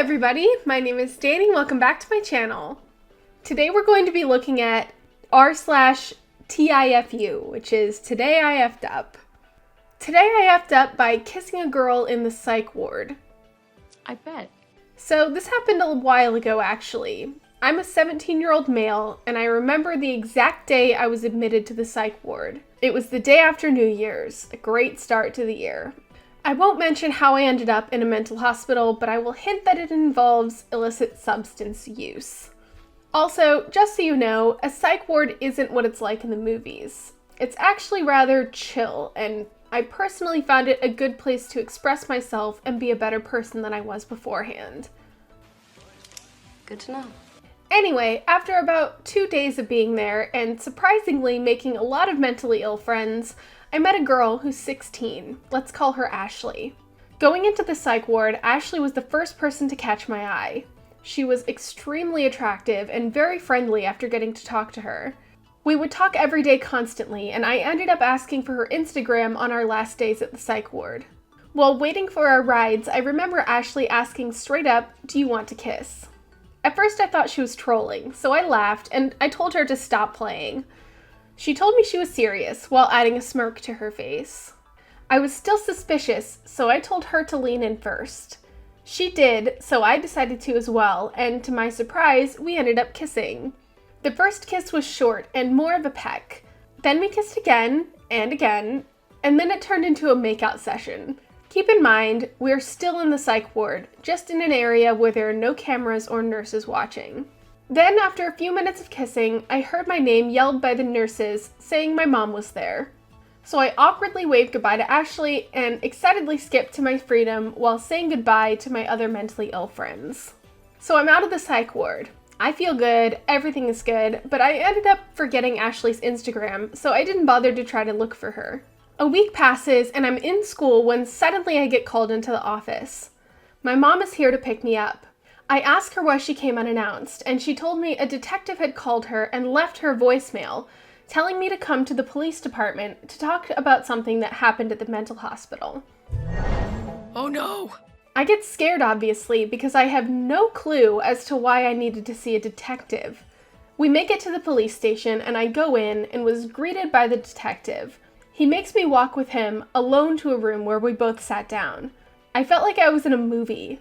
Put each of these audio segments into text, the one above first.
everybody, my name is Danny. Welcome back to my channel. Today we're going to be looking at r/TIFU, which is Today I F'd Up. Today I F'd up by kissing a girl in the psych ward. I bet. So this happened a while ago actually. I'm a 17-year-old male and I remember the exact day I was admitted to the psych ward. It was the day after New Year's, a great start to the year. I won't mention how I ended up in a mental hospital, but I will hint that it involves illicit substance use. Also, just so you know, a psych ward isn't what it's like in the movies. It's actually rather chill, and I personally found it a good place to express myself and be a better person than I was beforehand. Good to know. Anyway, after about 2 days of being there, and surprisingly making a lot of mentally ill friends, I met a girl who's 16. Let's call her Ashley. Going into the psych ward, Ashley was the first person to catch my eye. She was extremely attractive and very friendly after getting to talk to her. We would talk every day constantly, and I ended up asking for her Instagram on our last days at the psych ward. While waiting for our rides, I remember Ashley asking straight up, "Do you want to kiss?" At first I thought she was trolling, so I laughed and I told her to stop playing. She told me she was serious, while adding a smirk to her face. I was still suspicious, so I told her to lean in first. She did, so I decided to as well, and to my surprise, we ended up kissing. The first kiss was short and more of a peck. Then we kissed again, and then it turned into a makeout session. Keep in mind, we're still in the psych ward, just in an area where there are no cameras or nurses watching. Then, after a few minutes of kissing, I heard my name yelled by the nurses, saying my mom was there. So I awkwardly waved goodbye to Ashley and excitedly skipped to my freedom while saying goodbye to my other mentally ill friends. So I'm out of the psych ward. I feel good, everything is good, but I ended up forgetting Ashley's Instagram, so I didn't bother to try to look for her. A week passes and I'm in school when suddenly I get called into the office. My mom is here to pick me up. I asked her why she came unannounced, and she told me a detective had called her and left her voicemail, telling me to come to the police department to talk about something that happened at the mental hospital. Oh no! I get scared, obviously, because I have no clue as to why I needed to see a detective. We make it to the police station, and I go in and was greeted by the detective. He makes me walk with him alone to a room where we both sat down. I felt like I was in a movie.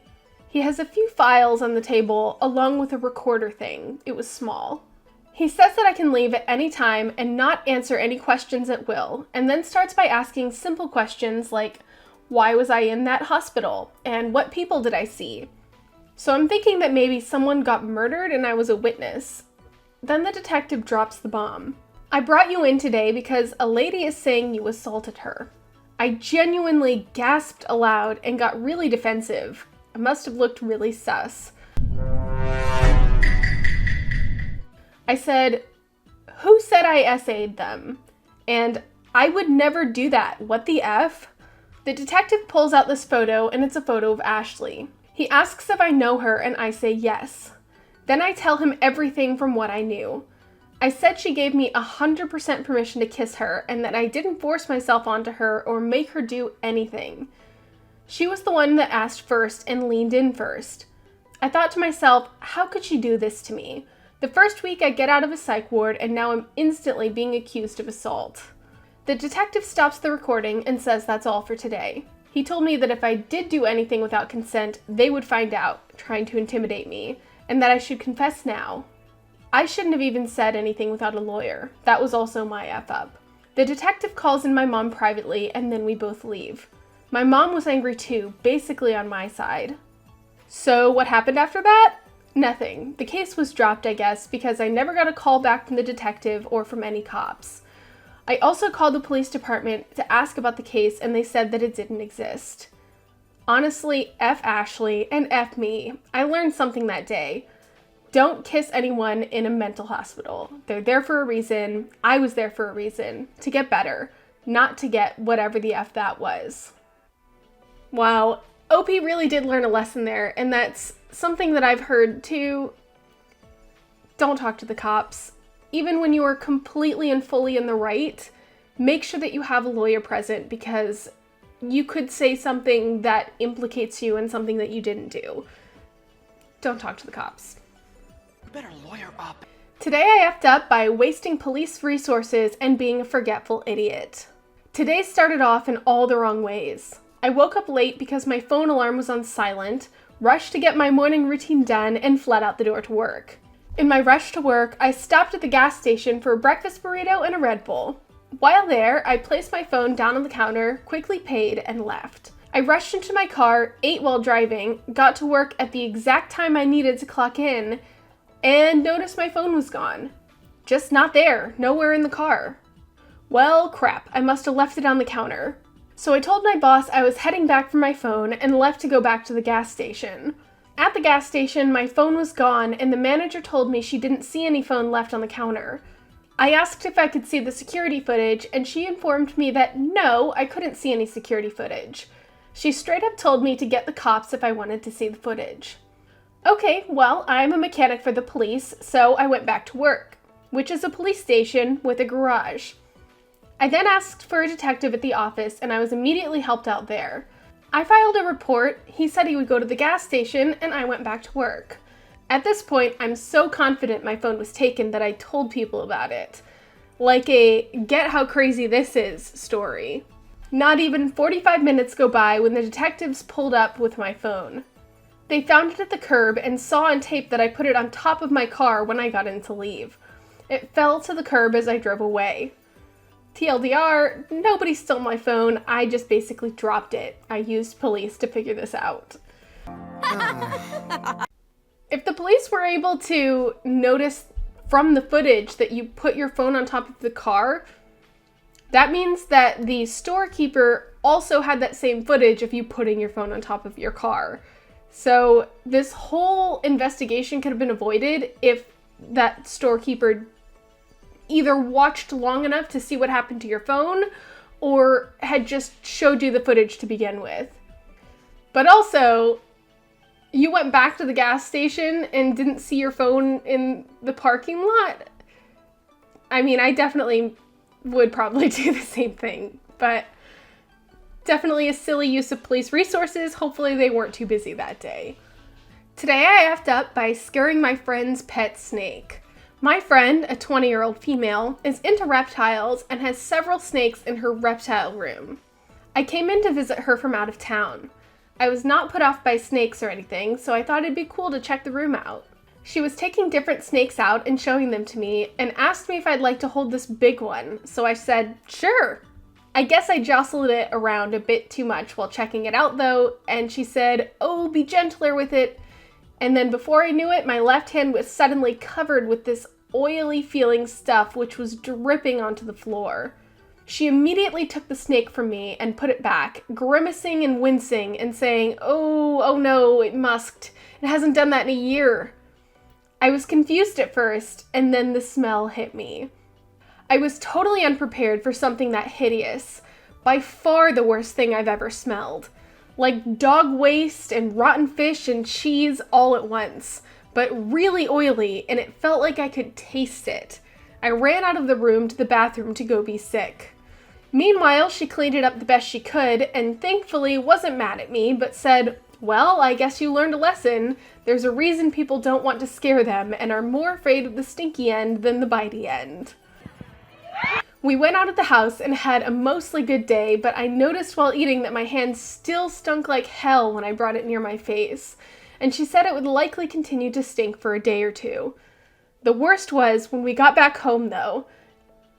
He has a few files on the table along with a recorder thing. It was small. He says that I can leave at any time and not answer any questions at will, and then starts by asking simple questions like, why was I in that hospital? And what people did I see? So I'm thinking that maybe someone got murdered and I was a witness. Then the detective drops the bomb. I brought you in today because a lady is saying you assaulted her. I genuinely gasped aloud and got really defensive. I must have looked really sus. I said, "Who said I SA'd them? And I would never do that. What the F?" The detective pulls out this photo, and it's a photo of Ashley. He asks if I know her, and I say yes. Then I tell him everything from what I knew. I said she gave me 100% permission to kiss her, and that I didn't force myself onto her or make her do anything. She was the one that asked first and leaned in first. I thought to myself, how could she do this to me? The first week I get out of a psych ward and now I'm instantly being accused of assault. The detective stops the recording and says that's all for today. He told me that if I did do anything without consent, they would find out, trying to intimidate me, and that I should confess now. I shouldn't have even said anything without a lawyer. That was also my F up. The detective calls in my mom privately and then we both leave. My mom was angry too, basically on my side. So what happened after that? Nothing. The case was dropped, I guess, because I never got a call back from the detective or from any cops. I also called the police department to ask about the case and they said that it didn't exist. Honestly, F Ashley and F me. I learned something that day. Don't kiss anyone in a mental hospital. They're there for a reason. I was there for a reason. To get better, not to get whatever the F that was. Wow, OP really did learn a lesson there, and that's something that I've heard too. Don't talk to the cops. Even when you are completely and fully in the right, make sure that you have a lawyer present because you could say something that implicates you in something that you didn't do. don't talk to the cops. You better lawyer up. Today I effed up by wasting police resources and being a forgetful idiot. Today started off in all the wrong ways. I woke up late because my phone alarm was on silent, rushed to get my morning routine done, and fled out the door to work. In my rush to work, I stopped at the gas station for a breakfast burrito and a Red Bull. While there, I placed my phone down on the counter, quickly paid, and left. I rushed into my car, ate while driving, got to work at the exact time I needed to clock in, and noticed my phone was gone. Just not there, nowhere in the car. Well, crap, I must have left it on the counter. So I told my boss I was heading back for my phone and left to go back to the gas station. At the gas station, my phone was gone, and the manager told me she didn't see any phone left on the counter. I asked if I could see the security footage, and she informed me that no, I couldn't see any security footage. She straight up told me to get the cops if I wanted to see the footage. Okay, well, I'm a mechanic for the police, so I went back to work, which is a police station with a garage. I then asked for a detective at the office, and I was immediately helped out there. I filed a report, he said he would go to the gas station, and I went back to work. At this point, I'm so confident my phone was taken that I told people about it. Like a get how crazy this is story. Not even 45 minutes go by when the detectives pulled up with my phone. They found it at the curb and saw on tape that I put it on top of my car when I got in to leave. It fell to the curb as I drove away. TLDR, nobody stole my phone, I just basically dropped it. I used police to figure this out. If the police were able to notice from the footage that you put your phone on top of the car, that means that the storekeeper also had that same footage of you putting your phone on top of your car. So this whole investigation could have been avoided if that storekeeper either watched long enough to see what happened to your phone or had just showed you the footage to begin with. But also, you went back to the gas station and didn't see your phone in the parking lot? I mean, I definitely would probably do the same thing, but definitely a silly use of police resources. Hopefully they weren't too busy that day. Today I effed up by scaring my friend's pet snake. My friend, a 20-year-old female, is into reptiles and has several snakes in her reptile room. I came in to visit her from out of town. I was not put off by snakes or anything, so I thought it'd be cool to check the room out. She was taking different snakes out and showing them to me and asked me if I'd like to hold this big one, so I said, sure. I guess I jostled it around a bit too much while checking it out though, and she said, oh, be gentler with it. And then before I knew it, my left hand was suddenly covered with this oily feeling stuff which was dripping onto the floor. She immediately took the snake from me and put it back, grimacing and wincing and saying, oh no, it musked. It hasn't done that in a year. I was confused at first, and then the smell hit me. I was totally unprepared for something that hideous. By far the worst thing I've ever smelled. Like dog waste and rotten fish and cheese all at once, but really oily, and it felt like I could taste it. I ran out of the room to the bathroom to go be sick. Meanwhile, she cleaned it up the best she could, and thankfully wasn't mad at me, but said, well, I guess you learned a lesson. There's a reason people don't want to scare them and are more afraid of the stinky end than the bitey end. We went out of the house and had a mostly good day, but I noticed while eating that my hand still stunk like hell when I brought it near my face, and she said it would likely continue to stink for a day or two. The worst was when we got back home though.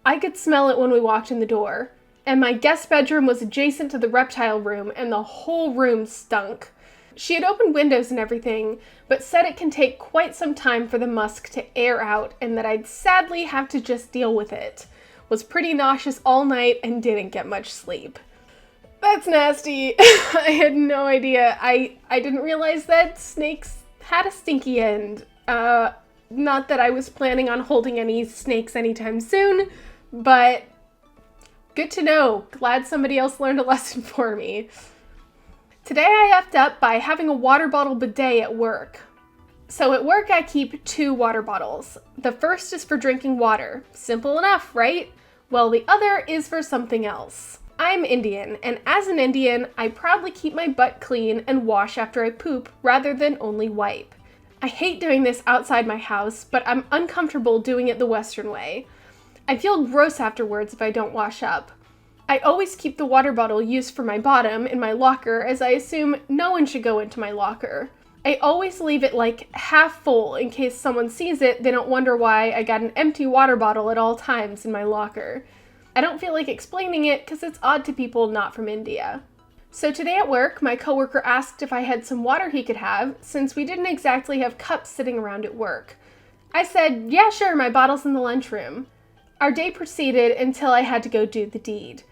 I could smell it when we walked in the door, and my guest bedroom was adjacent to the reptile room and the whole room stunk. She had opened windows and everything, but said it can take quite some time for the musk to air out and that I'd sadly have to just deal with it. Was pretty nauseous all night and didn't get much sleep. That's nasty. I had no idea. I didn't realize that snakes had a stinky end. Not that I was planning on holding any snakes anytime soon, but good to know. Glad somebody else learned a lesson for me. Today I effed up by having a water bottle bidet at work. So at work I keep 2 water bottles. The first is for drinking water. Simple enough, right? Well, the other is for something else. I'm Indian, and as an Indian, I proudly keep my butt clean and wash after I poop rather than only wipe. I hate doing this outside my house, but I'm uncomfortable doing it the Western way. I feel gross afterwards if I don't wash up. I always keep the water bottle used for my bottom in my locker, as I assume no one should go into my locker. I always leave it like half full in case someone sees it, they don't wonder why I got an empty water bottle at all times in my locker. I don't feel like explaining it because it's odd to people not from India. So today at work, my coworker asked if I had some water he could have, since we didn't exactly have cups sitting around at work. I said, yeah, sure, my bottle's in the lunchroom. Our day proceeded until I had to go do the deed.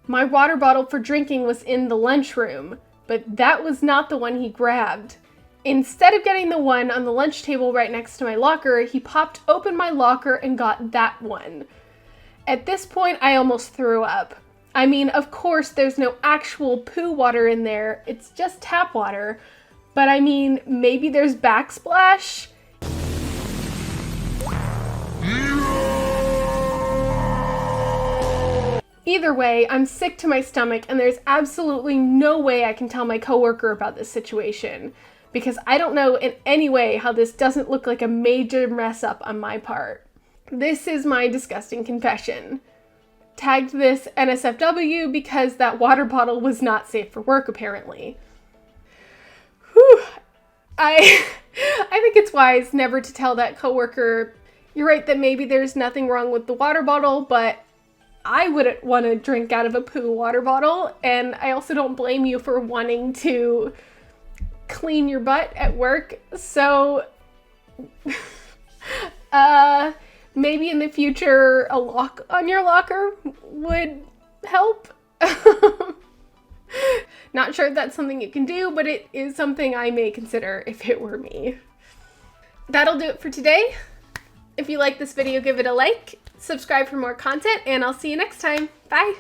My water bottle for drinking was in the lunchroom, but that was not the one he grabbed. Instead of getting the one on the lunch table right next to my locker, he popped open my locker and got that one. At this point, I almost threw up. I mean, of course, there's no actual poo water in there, it's just tap water. But I mean, maybe there's backsplash? Either way, I'm sick to my stomach and there's absolutely no way I can tell my coworker about this situation, because I don't know in any way how this doesn't look like a major mess up on my part. This is my disgusting confession. Tagged this NSFW because that water bottle was not safe for work, apparently. Whew. I think it's wise never to tell that coworker, you're right that maybe there's nothing wrong with the water bottle, but I wouldn't want to drink out of a poo water bottle, and I also don't blame you for wanting to clean your butt at work, so maybe in the future a lock on your locker would help. Not sure if that's something you can do, but it is something I may consider if it were me. That'll do it for today. If you like this video, give it a like, subscribe for more content, and I'll see you next time. Bye!